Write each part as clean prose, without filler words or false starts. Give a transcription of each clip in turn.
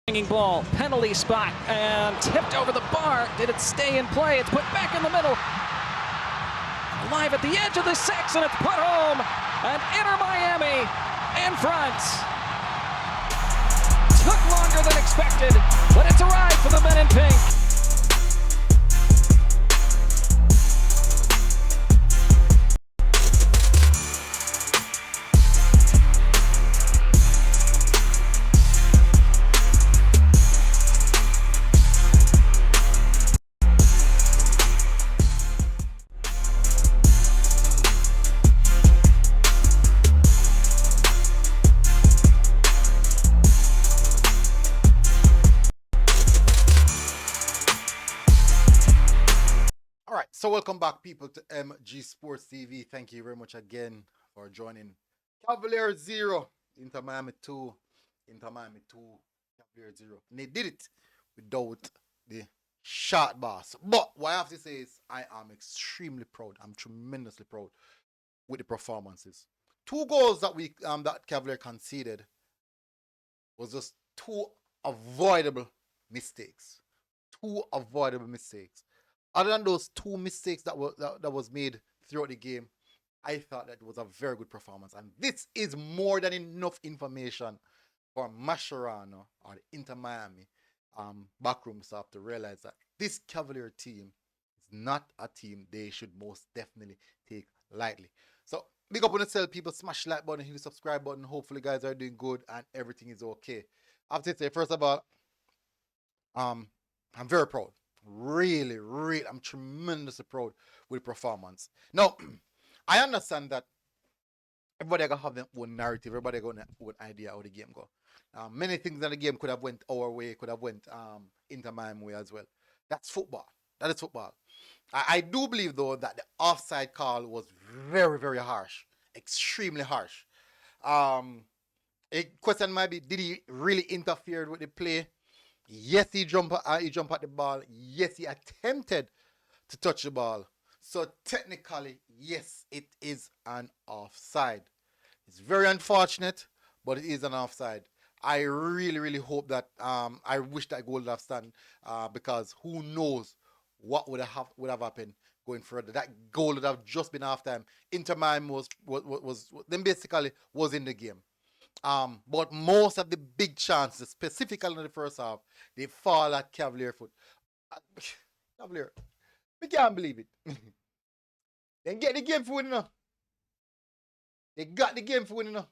Hanging ball, penalty spot, and tipped over the bar. Did it stay in play? It's put back in the middle. Live at the edge of the 6, and it's put home. And Inter Miami in front. Took longer than expected, but it's arrived for the men in pink. So welcome back, people, to MG Sports TV. Thank you very much again for joining. Cavalier 0, Inter Miami 2, Inter Miami 2, Cavalier 0. And they did it without the shot boss. But what I have to say is I am extremely proud. I'm tremendously proud with the performances. 2 goals that that Cavalier conceded was just 2 avoidable mistakes. 2 avoidable mistakes. Other than those 2 mistakes that was made throughout the game, I thought that it was a very good performance. And this is more than enough information for Mascherano or the Inter Miami backroom staff to realize that this Cavalier team is not a team they should most definitely take lightly. So, big up on yourself, people. Smash the like button, hit the subscribe button. Hopefully, guys are doing good and everything is okay. I have to say, first of all, I'm very proud. Really, I'm tremendously proud with the performance. Now, I understand that everybody gonna have their own narrative. Everybody gonna have their own idea how the game go. Many things in the game could have went our way, could have went Inter Miami way as well. That's football. That is football. I do believe though that the offside call was very, very harsh, extremely harsh. A question might be: did he really interfere with the play? Yes, he jumped at the ball. Yes, he attempted to touch the ball. So technically, yes, it is an offside. It's very unfortunate, but it is an offside. I really hope that I wish that goal would have stand because who knows what would have happened going further. That goal would have just been half time. Inter Miami was then basically was in the game. But most of the big chances, specifically in the first half, they fall at Cavalier foot. Cavalier, we can't believe it. They get the game for winning now. They got the game for winning now.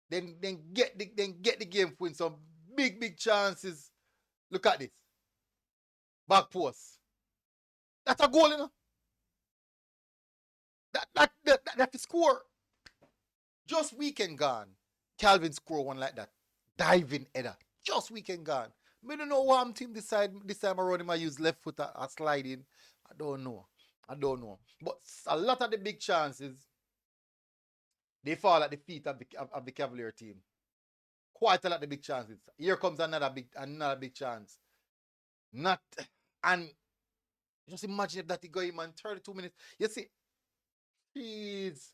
Then get the game for winning. Some big chances. Look at this. Back post. That's a goal, you know. That's the score. Just weekend gone, Calvin score one like that. Diving header. Just weekend gone. I don't know what I'm team this time around him I use left foot a sliding. I don't know. But a lot of the big chances, they fall at the feet of the Cavalier team. Quite a lot of the big chances. Here comes another big chance. And just imagine if that he go in, man, 32 minutes. You see, jeez.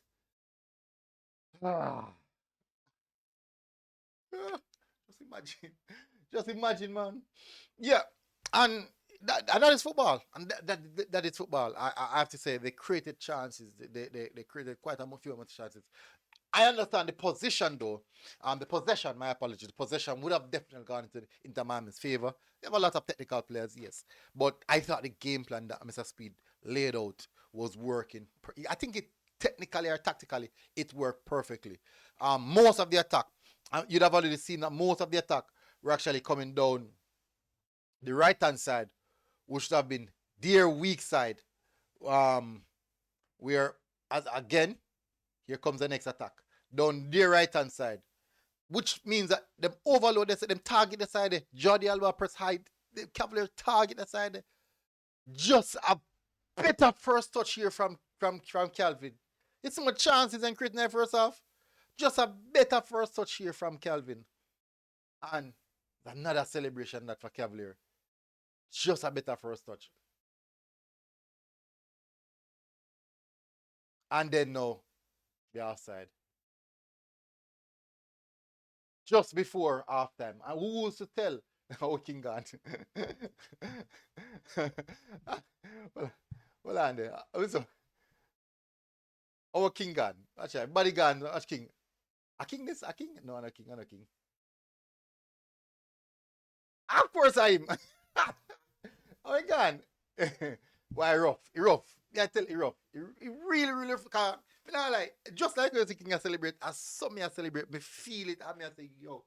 Just imagine, man. Yeah, and that is football, and that is football. I have to say they created chances. They created quite a few amount of chances. I understand the position though. The possession, my apologies, the possession would have definitely gone into Inter Miami's favor. They have a lot of technical players, yes, but I thought the game plan that Mr. Speed laid out was working. I think it technically or tactically it worked perfectly. Most of the attack, you'd have already seen that most of the attack were actually coming down the right hand side, which should have been their weak side. Where as again, here comes the next attack down their right hand side, which means that them overload them target the side. Jordi Alba press high, the Cavalier target the side. Just a better first touch here from Calvin. It's more chances than creating that first half. Just a better first touch here from Calvin. And another celebration that for Cavalier. Just a better first touch. And then now, the offside. just before halftime. And who was to tell how King gone? well, well, and also our King gone. Actually, body gone. King. A king this? A king? No, not a king. Not a king. Of course I am. Oh my God. Why rough? He rough. Yeah, I tell you rough. He really, really rough. Cause, you know, like, just like you're thinking I celebrate, as some me I celebrate, me feel it, and me I say, yo,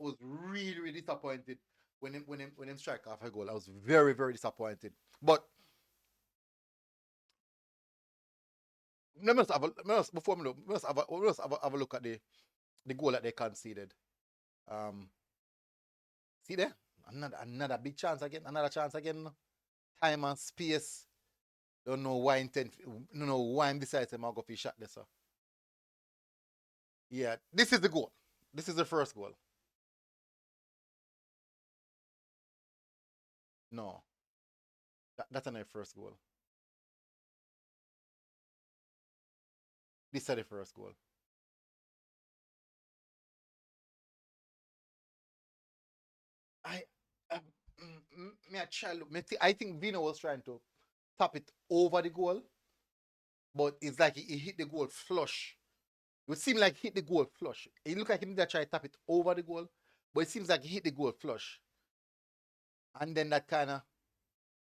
I was really, really disappointed when him strike off a goal. I was very, very disappointed. But let me just have a, let me just, before me look, let me just have a look at the goal that they conceded. Um, See there? Another big chance again. Another chance again. Time and space. Don't know why intent. Don't know why I'm besides him. I'll go for shot this. Yeah, this is the goal. This is the first goal. No, that's not the first goal. This is the first goal. I, um, me a child. I think Vino was trying to tap it over the goal, but it's like he hit the goal flush. It would seem like he hit the goal flush. It looked like he did try to tap it over the goal, but it seems like he hit the goal flush. And then that kind of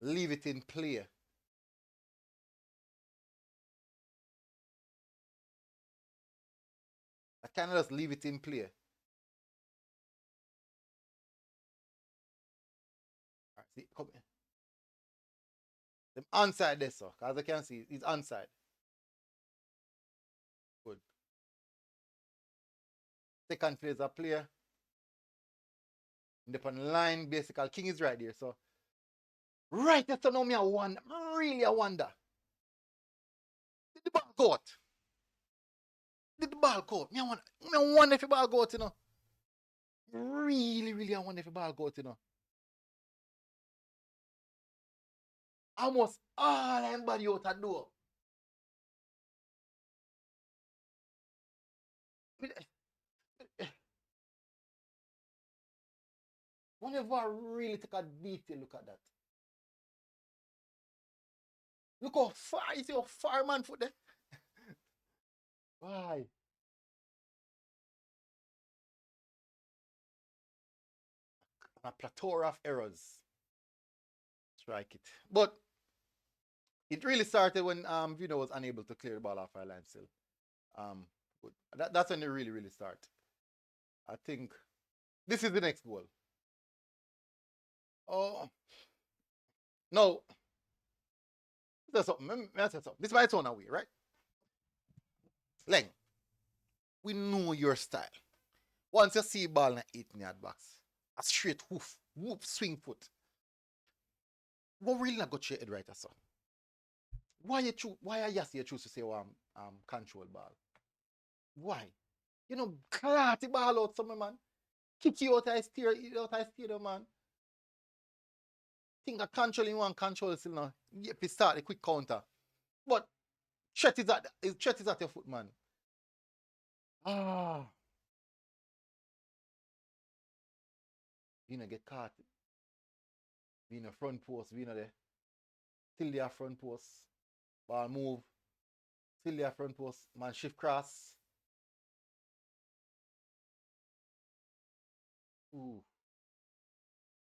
leave it in play. I kind of just leave it in play. All right, see, come here. Them onside there, so as I can see, it's onside. Good. Second phase a player. In the line, basically, King is right there. So right there, so now me I wonder, really I wonder. Did the ball go out? Did the ball go out? Me I wonder if the ball go out, you know. Really, really, I wonder if the ball go out, you know. Almost all everybody out the door. Whenever I really take a detail look at that. Look how far, you see how far man foot there? Why? A plethora of errors. Strike it. But it really started when Vino was unable to clear the ball off our line still. Um, that's when it really, really start. I think this is the next goal. Oh no, there's something. Let me say something. This is my own away, right? Leng, we know your style. Once you see ball in the 8 yard box, a straight hoof, whoop, swing foot. What really not got your head right, so? Why are you choose to say control ball? Why? You know, clat the ball out some man. Kick you out of steer, man. Think of controlling one control still now. If you start a quick counter. But threat is at your foot, man. Ah, Vina get caught. Vina front post, Vina there. Still there front post. Ball move. Still there front post. Man shift cross. Ooh.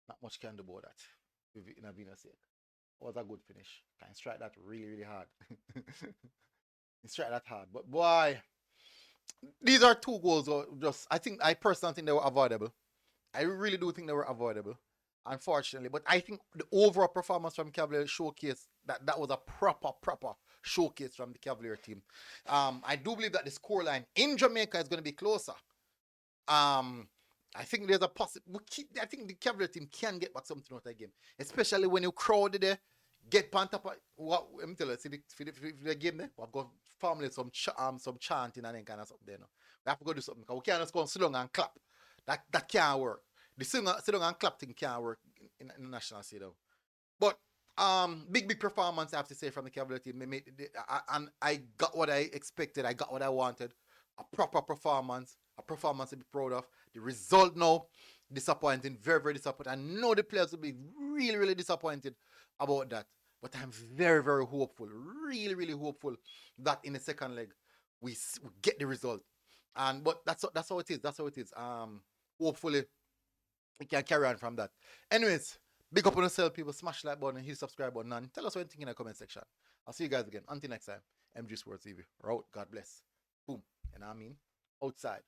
Not much can do about that. In a Vina sake. Was a good finish. Can strike that really, really hard. He strike that hard. But boy, these are two goals. Just I personally think they were avoidable. I really do think they were avoidable, unfortunately. But I think the overall performance from Cavalier showcase that was a proper showcase from the Cavalier team. I do believe that the scoreline in Jamaica is going to be closer. Um, I think there's a possible. I think the Cavalier team can get back something out of the game, especially when you crowded there. Get pant up. What let me tell you, see the game there. We've got formulate some chanting and then kind of something there. No? We have to go do something because we can't just go and sit down and clap. That can't work. The sit down and clap thing can't work in the national stadium. But big performance I have to say from the Cavalier team. And I got what I expected. I got what I wanted. A proper performance. a performance to be proud of. The result now, disappointing, very, very disappointing. I know the players will be really, really disappointed about that. But I'm very, very hopeful, really, really hopeful that in the second leg we get the result. But that's how it is. That's how it is. Hopefully we can carry on from that. Anyways, big up on yourself, people. Smash that button and hit subscribe button and tell us what you think in the comment section. I'll see you guys again. Until next time, MG Sports TV. We're out. God bless. Boom. And I mean, outside.